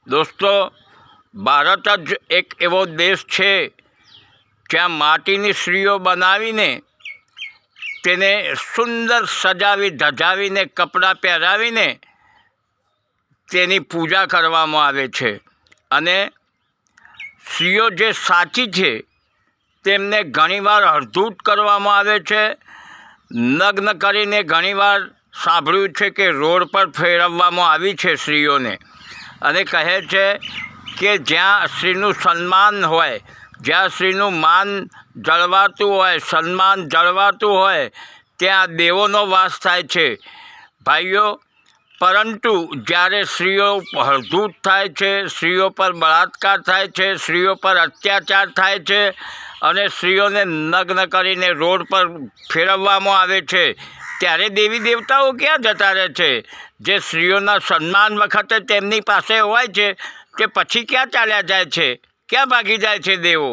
દોસ્તો, ભારત જ એક એવો દેશ છે જ્યાં માટીની સ્ત્રીઓ બનાવીને તેને સુંદર સજાવી ધજાવીને કપડાં પહેરાવીને તેની પૂજા કરવામાં આવે છે અને સ્ત્રીઓ જે સાચી છે તેમને ઘણીવાર અડધૂત કરવામાં આવે છે, નગ્ન કરીને ઘણીવાર સાંભળ્યું છે કે રોડ પર ફેરવવામાં આવી છે સ્ત્રીઓને અને કહે છે કે જ્યાં સ્ત્રીનું સન્માન હોય, જ્યાં સ્ત્રીનું માન જળવાતું હોય, સન્માન જળવાતું હોય ત્યાં દેવોનો વાસ થાય છે ભાઈઓ। પરંતુ જ્યારે સ્ત્રીઓ હળધૂત થાય છે, સ્ત્રીઓ પર બળાત્કાર થાય છે, સ્ત્રીઓ પર અત્યાચાર થાય છે અને સ્ત્રીઓને નગ્ન કરીને રોડ પર ફેરવવામાં આવે છે ત્યારે દેવી દેવતાઓ ક્યાં જતા રહે છે? જે સ્ત્રીઓના સન્માન વખતે તેમની પાસે હોય છે તે પછી ક્યાં ચાલ્યા જાય છે? ક્યાં ભાગી જાય છે દેવો?